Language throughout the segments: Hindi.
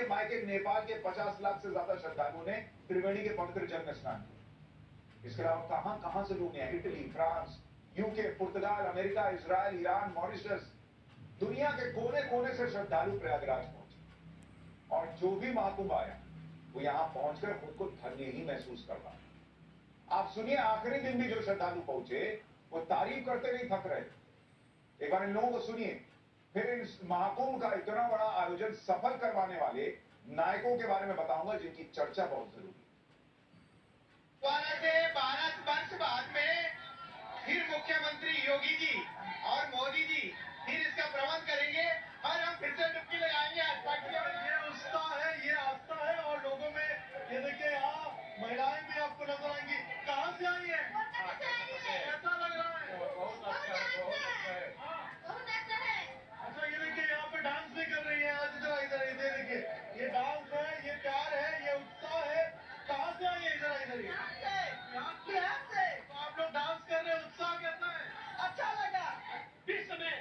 के मायके नेपाल के 50 लाख से ज्यादा श्रद्धालुओं ने त्रिवेणी के पवित्र जल में स्नान किया। इसके अलावा कहां से लोग हैं, इटली, फ्रांस, यूके, पुर्तगाल, अमेरिका, इजराइल, ईरान, मॉरिशस, दुनिया के कोने कोने से श्रद्धालु प्रयागराज पहुंचे और जो भी महाकुंभ आया वो यहां पहुंचकर खुद को धन्य ही महसूस कर रहा। आप सुनिए, आखिरी दिन भी जो श्रद्धालु पहुंचे वो तारीफ करते नहीं थक रहे। एक बार इन लोगों को सुनिए, फिर इस महाकुंभ का इतना बड़ा आयोजन सफल करवाने वाले नायकों के बारे में बताऊंगा जिनकी चर्चा बहुत जरूरी है। 12 वर्ष बाद में फिर मुख्यमंत्री योगी जी और मोदी जी फिर इसका प्रबंध करेंगे और हम फिर से डुबकी लगाएंगे। ये उत्साह है, ये आस्था है और लोगों में ये देखिए यहाँ महिलाएं भी आपको नजर आएंगी। कहाँ से आई है? कैसा लग रहा है? बहुत अच्छा है, बहुत अच्छा है। अच्छा, ये देखिए यहाँ पे डांस भी कर रही है। आज इधर इधर इधर देखिए, ये डांस है, ये प्यार है, ये उत्साह है। कहाँ से आई है? इधर यहाँ से। तो आप लोग डांस कर रहे हैं, उत्साह कैसा है? अच्छा लगा। विश्व में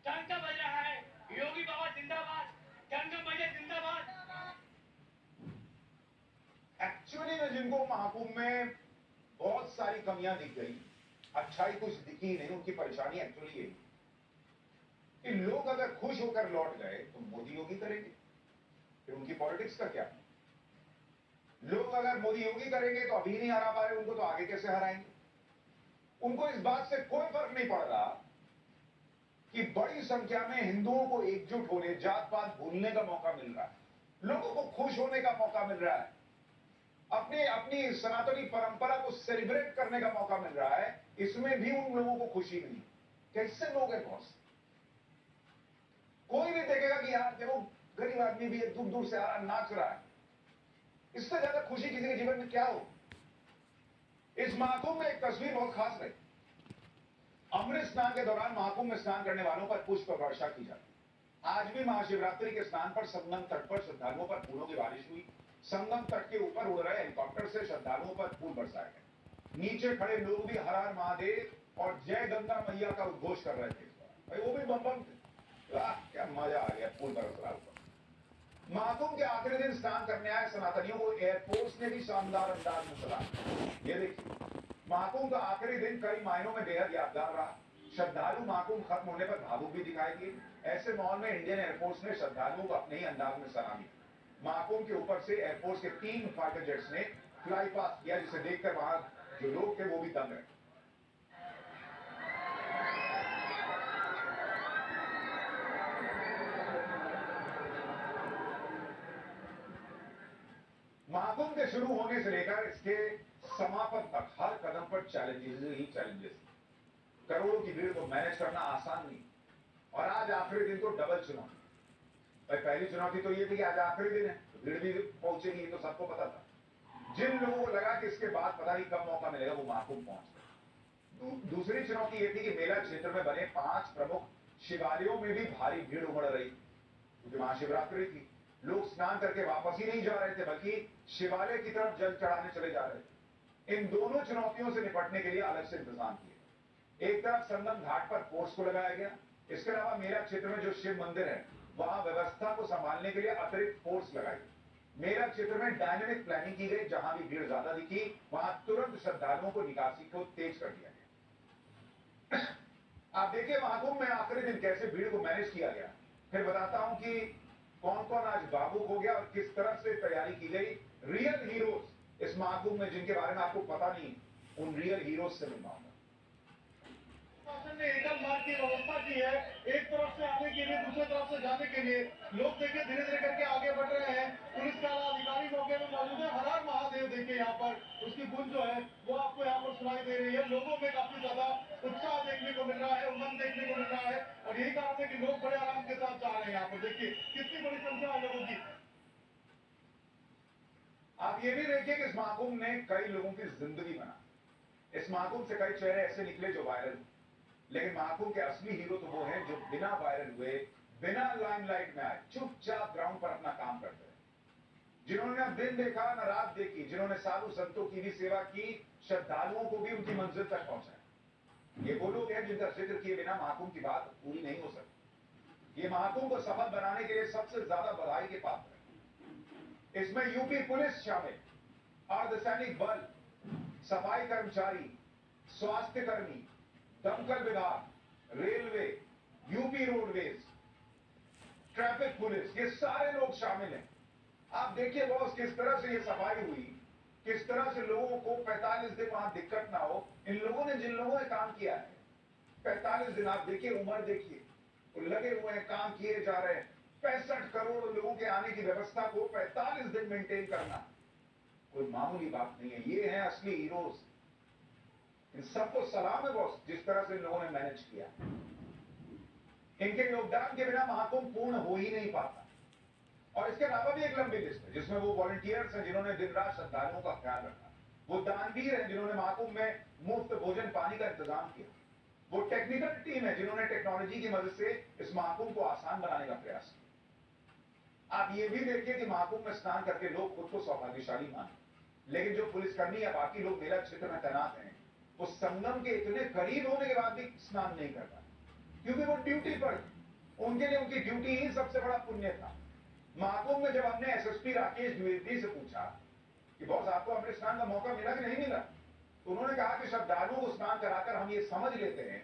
डंका बज रहा है, योगी बाबा जिंदाबाद, गंगा मैया जिंदाबाद। एक्चुअली में जिनको महाकुंभ में बहुत सारी कमियां दिख गई, अच्छाई कुछ दिखी नहीं, उनकी परेशानी एक्चुअली यही कि लोग अगर खुश होकर लौट गए तो मोदी योगी करेंगे, फिर उनकी पॉलिटिक्स का क्या? लोग अगर मोदी योगी करेंगे तो अभी नहीं हरा पा रहे, उनको तो आगे कैसे हराएंगे? उनको इस बात से कोई फर्क नहीं पड़ रहा कि बड़ी संख्या में हिंदुओं को एकजुट होने, जात पात भूलने का मौका मिल रहा है, लोगों को खुश होने का मौका मिल रहा है, अपनी सनातनी परंपरा को सेलिब्रेट करने का मौका मिल रहा है। इसमें भी उन लोगों को खुशी मिली। कैसे लोग हैं बॉस? कोई भी देखेगा कि यार देखो गरीब आदमी भी दूर दूर से आ रहा, नाच रहा है, इससे ज्यादा खुशी किसी के जीवन में क्या हो? इस महाकुंभ में एक तस्वीर बहुत खास रही। अमृत स्नान के दौरान महाकुंभ में स्नान करने वालों पर पुष्प वर्षा की जाती है। आज भी महाशिवरात्रि के स्नान पर संगम तट पर श्रद्धालुओं पर फूलों की बारिश हुई। संगम तट के ऊपर उड़ रहे हेलीकॉप्टर से श्रद्धालुओं पर फूल बरसाए गए। नीचे खड़े लोग भी हर हर महादेव और जय गंगा मैया का उद्घोष कर रहे थे। भाई वो भी बम बम थे। क्या मजा आ गया, फूल बरस रहा ऊपर। महाकुंभ के आखिरी दिन स्नान करने आए सनातनियों को एयरफोर्स ने भी शानदार अंदाज में सलाम। ये देखिए, महाकुंभ का आखिरी दिन कई मायनों में बेहद यादगार रहा। श्रद्धालु महाकुंभ खत्म होने पर भावुक भी दिखाई दिए। ऐसे माहौल में इंडियन एयरफोर्स ने श्रद्धालुओं को अपने ही अंदाज में सलामी दी। महाकुंभ के ऊपर से एयरफोर्स के 3 फाइटर जेट्स ने फ्लाई पास किया, जिसे देखकर वहां जो लोग थे वो भी दंग रहे। महाकुंभ के शुरू होने से लेकर इसके समापन तक हर कदम पर चैलेंजेस ही चैलेंजेस। करोड़ों की भीड़ को मैनेज करना आसान नहीं और आज आखिरी दिन तो डबल चुनौती। भाई पहली चुनौती तो ये थी कि आज आखिरी दिन है तो भीड़ भी पहुंचेगी, तो सबको पता था। जिन लोगों को लगा कि इसके बाद पता नहीं कब मौका मिलेगा वो महाकुंभ पहुंच गए। दूसरी चुनौती ये थी कि मेला क्षेत्र में बने 5 प्रमुख शिवालयों में भी भारी भीड़ उमड़ रही क्योंकि महाशिवरात्रि थी। लोग स्नान करके वापस ही नहीं जा रहे थे बल्कि शिवालय की तरफ जल चढ़ाने चले जा रहे थे। इन दोनों चुनौतियों से निपटने के लिए अलग से इंतजाम किए। एक तरफ संगम घाट पर फोर्स को लगाया गया। इसके अलावा मेला क्षेत्र में जो शिव मंदिर है वहां व्यवस्था को संभालने के लिए अतिरिक्त फोर्स लगाई। मेला क्षेत्र में डायनेमिक प्लानिंग की गई। जहां भी भीड़ ज्यादा दिखी वहां तुरंत श्रद्धालुओं को निकासी को तेज कर दिया गया। आप देखिए महाकुंभ में आखिरी दिन कैसे भीड़ को मैनेज किया गया। फिर बताता हूं कि कौन कौन आज भावुक हो गया और किस तरह से तैयारी की गई। रियल हीरोज इस महाकुंभ में जिनके बारे में आपको पता नहीं, उन रियल हीरोज से मिलवाऊंगा। शासन ने एकल मार्ग की व्यवस्था की है, एक तरफ से आने के लिए, दूसरी तरफ से जाने के लिए। लोग देखिए धीरे धीरे करके आगे बढ़ रहे हैं। पुलिस का अधिकारी मौके में मौजूद है। हर हर महादेव देखिए यहाँ पर उसकी गूंज जो है वो आपको यहाँ पर सुनाई दे रही है। लोगों में काफी ज्यादा उत्साह देखने को मिल रहा है, उमंग देखने को मिल रहा है और यही कारण है कि लोग बड़े आराम के साथ जा रहे हैं। यहाँ पर देखिए कितनी बड़ी संख्या है लोगों की। आप ये भी देखिए कि इस महाकुंभ ने कई लोगों की जिंदगी बना। इस महाकुंभ से कई चेहरे ऐसे निकले जो वायरल हुए। लेकिन महाकुंभ के असली हीरो तो वो हैं जो बिना वायरल हुए, बिना लाइमलाइट में आए, चुपचाप ग्राउंड पर अपना काम करते रहे। जिन्होंने न दिन देखा न रात देखी, जिन्होंने साधु संतों की भी सेवा की, श्रद्धालुओं को भी उनकी मंजिल तक पहुंचाया। ये वो लोग हैं जिनका जिक्र किए बिना महाकुंभ की बात पूरी नहीं हो सकती। ये महाकुंभ को सफल बनाने के लिए सबसे ज्यादा बधाई के पात्र हैं। इसमें यूपी पुलिस शामिल, अर्धसैनिक बल, सफाई कर्मचारी, स्वास्थ्य कर्मी, दमकल विभाग, railway, UP roadways, traffic police, ये सारे लोग शामिल हैं। आप देखिए बॉस किस तरह से ये सफाई हुई, किस तरह से लोगों को 45 दिन वहां दिक्कत ना हो। इन लोगों ने, जिन लोगों ने काम किया है 45 दिन, आप देखिए उम्र देखिए, तो लगे हुए हैं, काम किए जा रहे हैं। 65 करोड़ लोगों के आने की व्यवस्था को 45 दिन मेंटेन करना कोई मामूली बात नहीं है। ये है असली हीरोज। इन सबको सलाम है बॉस, जिस तरह से इन लोगों ने मैनेज किया। इनके योगदान के बिना महाकुंभ पूर्ण हो ही नहीं पाता। और इसके अलावा भी एक लंबी लिस्ट है जिसमें वो वॉलंटियर्स हैं जिन्होंने दिन रात श्रद्धालुओं का ख्याल रखा, वो दानवीर हैं जिन्होंने महाकुंभ में मुफ्त भोजन पानी का इंतजाम किया, वो टेक्निकल टीम है जिन्होंने टेक्नोलॉजी की मदद से इस महाकुंभ को आसान बनाने का प्रयास किया। आप ये भी देखिए कि महाकुंभ में स्नान करके लोग खुद को सौभाग्यशाली माने, लेकिन जो पुलिसकर्मी या बाकी लोग मेला क्षेत्र में तैनात हैं वो संगम के इतने करीब होने के बाद भी स्नान नहीं कर पाते, क्योंकि वो ड्यूटी पर, उनके लिए उनकी ड्यूटी ही सबसे बड़ा पुण्य था। महाकुंभ में जब हमने एसएसपी राकेश द्विवेदी से पूछा कि बॉस आपको अमृत स्नान का मौका मिला कि नहीं मिला, तो उन्होंने कहा कि श्रद्धालुओं को स्नान कराकर हम ये समझ लेते हैं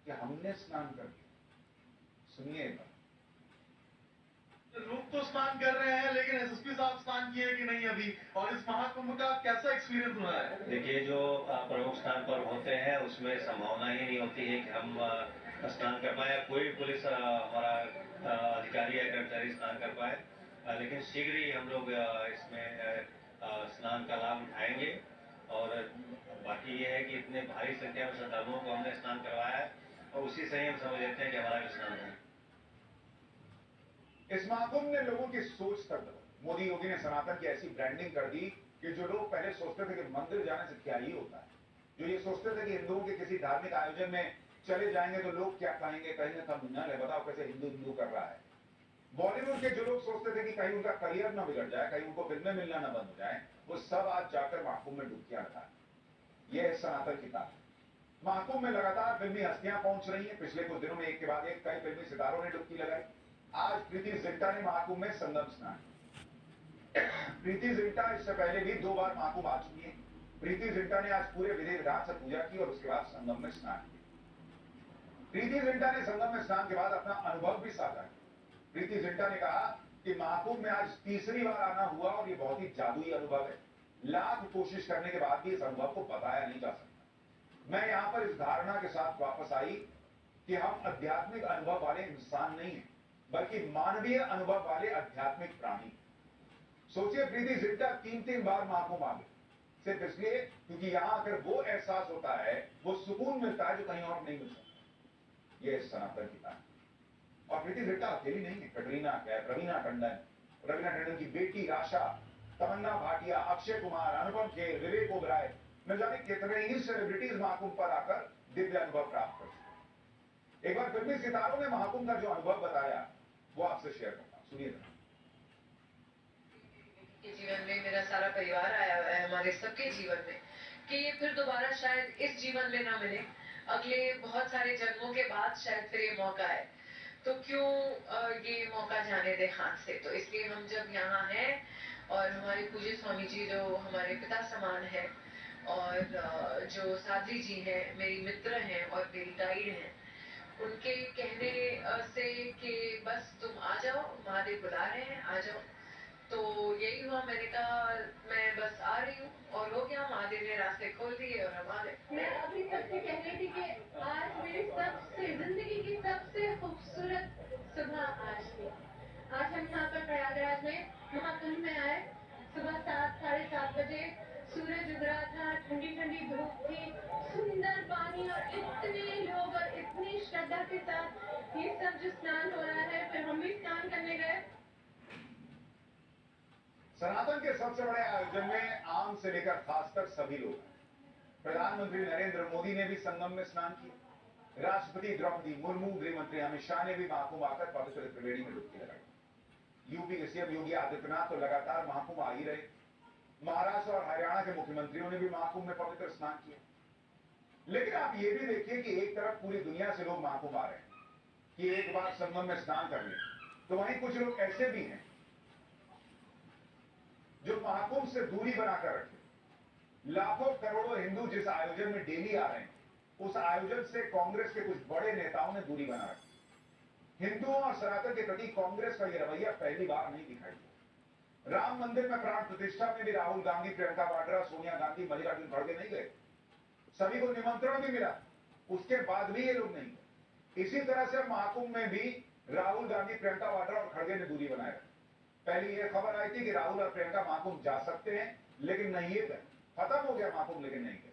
कि हमने स्नान कर दिया। सुनिए एक बार। लोग तो स्नान कर रहे हैं, लेकिन एसएसपी साहब स्नान किए कि नहीं अभी, और इस महाकुंभ का कैसा एक्सपीरियंस हुआ है? देखिए, जो प्रमुख स्थान पर होते हैं उसमें संभावना ही नहीं होती है कि हम स्नान कर पाए, कोई पुलिस हमारा अधिकारी या कर्मचारी स्नान कर पाए। लेकिन शीघ्र ही हम लोग इसमें स्नान का लाभ उठाएंगे। और बाकी ये है कि इतने भारी संख्या में श्रद्धालुओं को हमने स्नान करवाया है और उसी से ही हम समझ लेते हैं कि हमारा भी स्नान है। इस महाकुंभ ने लोगों की सोच तक बदली। मोदी योगी ने सनातन की ऐसी ब्रांडिंग कर दी कि जो लोग पहले सोचते थे कि मंदिर जाने से क्या ही होता है, जो ये सोचते थे कि हिंदुओं के किसी धार्मिक आयोजन में चले जाएंगे तो लोग क्या कहेंगे, कहेंगे कम्युनल है, बताओ कैसे हिंदू हिंदू कर रहा है। बॉलीवुड के जो लोग सोचते थे कि कहीं उनका करियर ना बिगड़ जाए, कहीं उनको फिल्में मिलना ना बंद हो जाए, वो सब आज जाकर महाकुंभ में डुबकियां लगा है। यह है सनातन की ताकत। महाकुंभ में लगातार फिल्मी हस्तियां पहुंच रही हैं। पिछले कुछ दिनों में एक के बाद एक कई फिल्मी सितारों ने डुबकी लगाई। आज प्रीति जिंटा ने महाकुंभ में संगम स्नान किया। प्रीति जिंटा इससे पहले भी 2 बार महाकुंभ आ चुकी है। प्रीति जिंटा ने आज पूरे विधि विधान से पूजा की और उसके बाद संगम में स्नान किया। प्रीति जिंटा ने संगम में स्नान के बाद अपना अनुभव भी साझा किया। प्रीति जिंटा ने कहा कि महाकुंभ में आज तीसरी बार आना हुआ और ये बहुत ही जादुई अनुभव है। लाख कोशिश करने के बाद भी इस अनुभव को बताया नहीं जा सकता। मैं यहां पर इस धारणा के साथ वापस आई कि हम आध्यात्मिक अनुभव वाले इंसान नहीं है, बल्कि मानवीय अनुभव वाले आध्यात्मिक प्राणी। सोचिए, प्रीति जिंटा 3-3 बार महाकुंभ आ गई, सिर्फ इसलिए क्योंकि यहां आकर वो एहसास होता है, वो सुकून मिलता है जो कहीं और नहीं मिल सकता। ये सनातन की ताकत। और प्रीति जिंटा अकेली नहीं है। कटरीना कैफ, रवीना टंडन की बेटी राशा, तमन्ना भाटिया, अक्षय कुमार, अनुपम खेर, विवेक ओबराय, न जाने कितने ही सेलिब्रिटीज महाकुंभ पर आकर दिव्य अनुभव प्राप्त कर चुके। एक बार फिल्मी सितारों ने महाकुंभ का जो अनुभव बताया वो आपसे शेयर करता हूं, सुनिए। के जीवन में मेरा सारा परिवार आया हुआ है, हमारे सबके जीवन में, कि ये फिर दोबारा शायद इस जीवन में ना मिले, अगले बहुत सारे जन्मों के बाद शायद फिर ये मौका है, तो क्यों ये मौका जाने दे हाथ से। तो इसलिए हम जब यहाँ हैं और हमारे पूज्य स्वामी जी जो हमारे पिता समान है, और जो साध्वी जी हैं, मेरी मित्र हैं और मेरी गाइड हैं, उनके कहने से कि बस तुम आ जाओ, महादेव बुला रहे हैं, आ जाओ, तो यही हुआ। मैंने कहा मैं बस आ रही हूँ, और हो गया, महादेव ने रास्ते खोल दिए और हम आ गए। मैं अभी सबसे कह रही थी कि आज मेरी सबसे जिंदगी की सबसे खूबसूरत सुबह आज थी। आज हम यहाँ पर प्रयागराज में महाकुंभ में आए। सुबह 7-7:30 बजे सूरज उग रहा था, ठंडी ठंडी धूप थी, सुंदर पानी, और इतने लोग और इतनी श्रद्धा के साथ ये सब जो स्नान हो रहा है, फिर हम भी स्नान करने गए। सनातन के सबसे बड़े आयोजन में आम से लेकर खास तक सभी लोग हैं। प्रधानमंत्री नरेंद्र मोदी ने भी संगम में स्नान किया। राष्ट्रपति द्रौपदी मुर्मू, गृह मंत्री अमित शाह ने भी महाकुंभ आकर पवित्र त्रिवेणी में डुबकी लगाई। यूपी के सीएम योगी आदित्यनाथ तो लगातार महाकुंभ आ ही रहे। महाराष्ट्र और हरियाणा के मुख्यमंत्रियों ने भी महाकुंभ में पवित्र स्नान किया। लेकिन आप ये भी देखिए कि एक तरफ पूरी दुनिया से लोग महाकुंभ आ रहे हैं कि एक बार संगम में स्नान कर लें, तो वहीं कुछ लोग ऐसे भी हैं महाकुंभ से दूरी बनाकर रखें। लाखों करोड़ों हिंदू जिस आयोजन में डेली आ रहे हैं, उस आयोजन से कांग्रेस के कुछ बड़े नेताओं ने दूरी बना रखी। हिंदुओं और सनातन के प्रति कांग्रेस का यह रवैया पहली बार नहीं दिखाई दिया। राम मंदिर में प्राण प्रतिष्ठा में भी राहुल गांधी, प्रियंका वाड्रा, सोनिया गांधी, मल्लिकार्जुन खड़गे नहीं गए। सभी को निमंत्रण भी मिला, उसके बाद भी ये लोग नहीं गए। इसी तरह से महाकुंभ में भी राहुल गांधी, प्रियंका वाड्रा और खड़गे ने दूरी बनाए रखी। पहले यह खबर आई थी कि राहुल और प्रियंका महाकुंभ जा सकते हैं, लेकिन नहीं ये गए। खत्म हो गया महाकुंभ, लेकिन नहीं गए।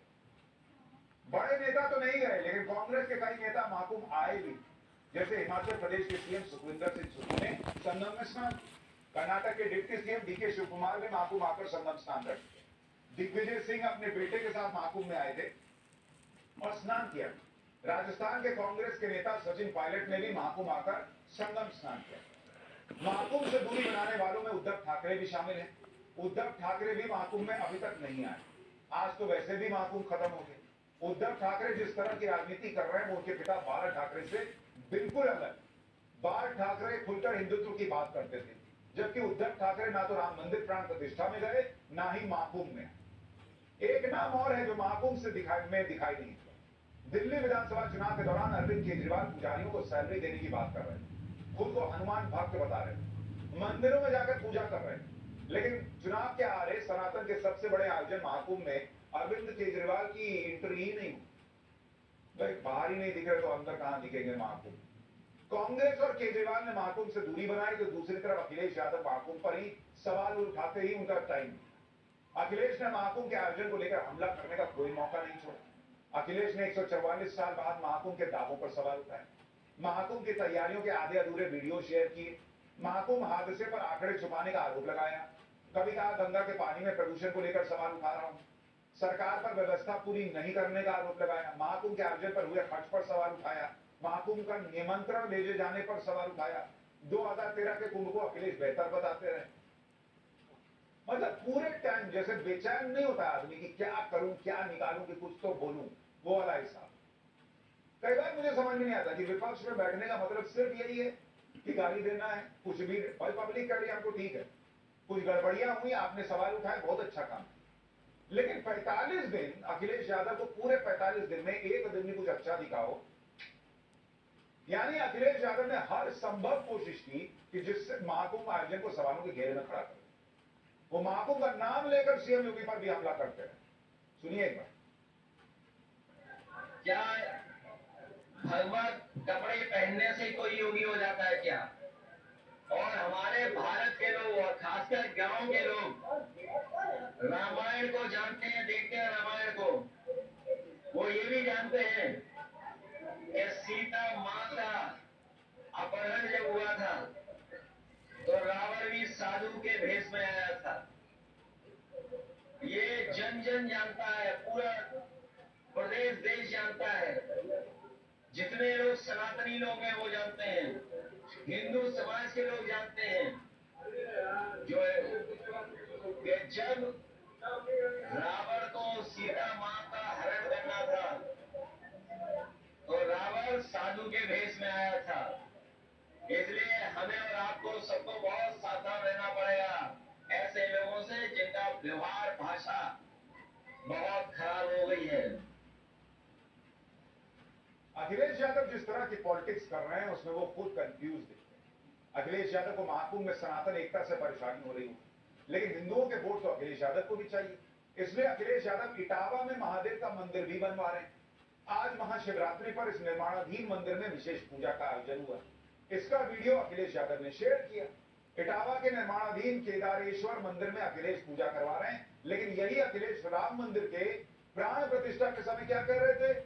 बड़े नेता तो नहीं गए, लेकिन कांग्रेस के कई नेता महाकुंभ आए भी, जैसे हिमाचल प्रदेश के सीएम सुखविंदर सिंह सुक्खू ने संगम में स्नान, कर्नाटक के डिप्टी सीएम डीके शिवकुमार ने महाकुंभ आकर संगम स्नान कर दिया, दिग्विजय सिंह अपने बेटे के साथ महाकुंभ में आए थे और स्नान किया। राजस्थान के कांग्रेस के नेता सचिन पायलट ने भी महाकुंभ आकर संगम स्नान किया। महाकुंभ से दूरी बनाने वालों में उद्धव ठाकरे भी शामिल हैं। उद्धव ठाकरे भी महाकुंभ में अभी तक नहीं आए। आज तो वैसे भी महाकुंभ खत्म हो गए। उद्धव ठाकरे जिस तरह की राजनीति कर रहे हैं, वो उनके पिता बाल ठाकरे से बिल्कुल अलग। बाल ठाकरे खुलकर हिंदुत्व की बात करते थे, जबकि उद्धव ठाकरे ना तो राम मंदिर प्राण प्रतिष्ठा में गए, ना ही महाकुंभ में। एक नाम और है जो महाकुंभ से दिखाई नहीं दिया। दिल्ली विधानसभा चुनाव के दौरान अरविंद केजरीवाल पुजारियों को सैलरी देने की बात कर रहे हैं, खुद को हनुमान भक्त बता रहे हैं, मंदिरों में जाकर पूजा कर रहे हैं, लेकिन चुनाव के आ रहे सनातन के सबसे बड़े आयोजन महाकुंभ में अरविंद केजरीवाल की एंट्री ही नहीं हुई। भाई बाहर ही नहीं दिख रहे तो अंदर कहां दिखेंगे महाकुंभ। कांग्रेस और केजरीवाल ने महाकुंभ से दूरी बनाई, तो दूसरी तरफ अखिलेश यादव महाकुंभ पर ही सवाल उठाते ही उनका टाइम। अखिलेश ने महाकुंभ के आयोजन को लेकर हमला करने का कोई मौका नहीं छोड़ा। अखिलेश ने 144 साल बाद महाकुंभ के दावों पर सवाल उठाए, महाकुंभ की तैयारियों के आधे अधूरे वीडियो शेयर किए, महाकुंभ हादसे पर आंकड़े छुपाने का आरोप लगाया। कभी कहा गंगा के पानी में प्रदूषण को लेकर सवाल उठा रहा हूं, सरकार पर व्यवस्था पूरी नहीं करने का आरोप लगाया। महाकुंभ के आयोजन पर हुए खर्च पर सवाल उठाया, महाकुंभ का निमंत्रण भेजे जाने पर सवाल उठाया। 2013 के कुंभ को अखिलेश बेहतर बताते रहे। मतलब पूरे टाइम जैसे बेचैन नहीं होता आदमी कि क्या करूं, क्या निकालूं, कि कुछ तो बोलूं, वो वाला हिसाब। कई बार मुझे समझ में नहीं आता कि विपक्ष में बैठने का मतलब सिर्फ यही है कि गाली देना है, कुछ भी। भाई पब्लिक कर रही है, आपको ठीक है, कुछ गड़बड़ियां हुई, आपने सवाल उठाए, बहुत अच्छा काम। लेकिन 45 दिन अखिलेश यादव को, पूरे 45 दिन में एक दिन भी कुछ अच्छा दिखाओ। यानी अखिलेश यादव ने हर संभव कोशिश की कि जिससे महाकुंभ आयोजन को सवालों के घेरे में खड़ा करे। वो महाकुंभ का नाम लेकर सीएम योगी पर भी हमला करते हैं। सुनिए एक बार। क्या भगवत कपड़े पहनने से कोई योगी हो जाता है क्या? और हमारे भारत के लोग और खासकर गांव के लोग रामायण को जानते हैं, देखते हैं रामायण को। वो ये भी जानते हैं कि सीता माँ का अपहरण जब हुआ था तो रावण भी साधु के भेष में आया था। ये जन जन जानता है, पूरा प्रदेश देश जानता है, जितने लोग सनातनी लोग हैं वो जानते हैं, हिंदू समाज के लोग जानते हैं, जो जब रावण को सीता माँ का हरण करना था तो रावण साधु के भेष में आया था। इसलिए हमें और आपको सबको बहुत सावधान रहना पड़ेगा ऐसे लोगों से जिनका व्यवहार, भाषा बहुत खराब हो गई है। अखिलेश यादव जिस तरह की पॉलिटिक्स कर रहे हैं उसमें वो खुद कंफ्यूज दिखते हैं। अखिलेश यादव को महाकुंभ में सनातन एकता से परेशानी हो रही हो, लेकिन हिंदुओं के वोट तो अखिलेश यादव को भी चाहिए। इसलिए अखिलेश यादव इटावा में महादेव का मंदिर भी बनवा रहे हैं। आज महाशिवरात्रि पर इस निर्माणाधीन मंदिर में विशेष पूजा का आयोजन हुआ। इसका वीडियो अखिलेश यादव ने शेयर किया। इटावा के निर्माणाधीन केदारेश्वर मंदिर में अखिलेश पूजा करवा रहे हैं, लेकिन यही अखिलेश राम मंदिर के प्राण प्रतिष्ठा के समय क्या कह रहे थे?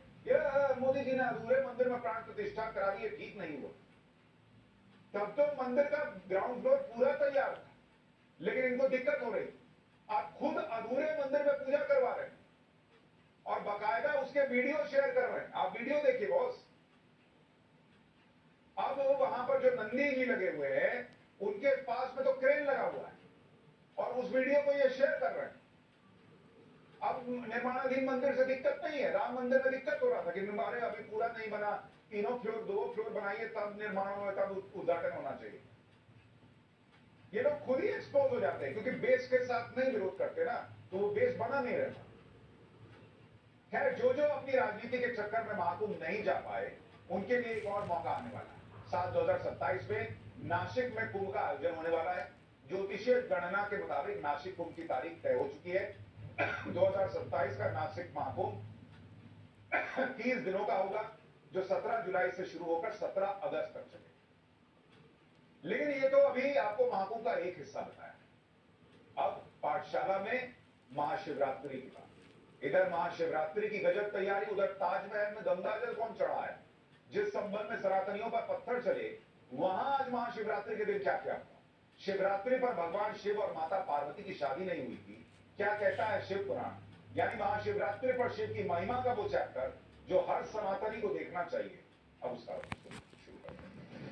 मोदी जी ने अधूरे मंदिर में प्राण प्रतिष्ठा करा दी, ठीक नहीं हुआ। तब तो मंदिर का ग्राउंड फ्लोर पूरा तैयार था, लेकिन इनको दिक्कत हो रही। आप खुद अधूरे मंदिर में पूजा करवा रहे हैं और बाकायदा उसके वीडियो शेयर कर रहे हैं। आप वीडियो देखिए बॉस। अब वहां पर जो नंदी जी लगे हुए हैं उनके पास में तो क्रेन लगा हुआ है और उस वीडियो को ये शेयर कर रहे हैं। अब निर्माणाधीन मंदिर से दिक्कत नहीं है, राम मंदिर में दिक्कत हो रहा था कि हमारे अभी पूरा नहीं बना, 3 फ्लोर 2 फ्लोर बनाइए तब निर्माण हो, तब उद्घाटन होना चाहिए। ये लोग खुद ही एक्सपोज हो जाते हैं, क्योंकि बेस के साथ नहीं विरोध करते ना, तो वो बेस बना नहीं रहता। खैर, जो जो अपनी राजनीति के चक्कर में महाकुंभ नहीं जा पाए, उनके लिए एक और मौका आने वाला है। साल 2027 में नासिक में कुंभ का आयोजन होने वाला है। ज्योतिषीय गणना के मुताबिक नासिक कुंभ की तारीख तय हो चुकी है। 2027 का नासिक महाकुंभ 30 दिनों का होगा, जो 17 जुलाई से शुरू होकर 17 अगस्त तक चलेगा। लेकिन ये तो अभी आपको महाकुंभ का एक हिस्सा बताया। अब पाठशाला में महाशिवरात्रि की बात। इधर महाशिवरात्रि की गजब तैयारी, उधर ताजमहल में गंगाजल कौन चढ़ा है, जिस संबंध में सनातनियों पर पत्थर चले, वहां आज महाशिवरात्रि के दिन क्या क्या हुआ। शिवरात्रि पर भगवान शिव और माता पार्वती की शादी नहीं हुई थी, क्या कहता है शिव पुराण। यानी महाशिवरात्रि पर शिव की महिमा का वो चैप्टर जो हर सनातनी को देखना चाहिए। अब उसका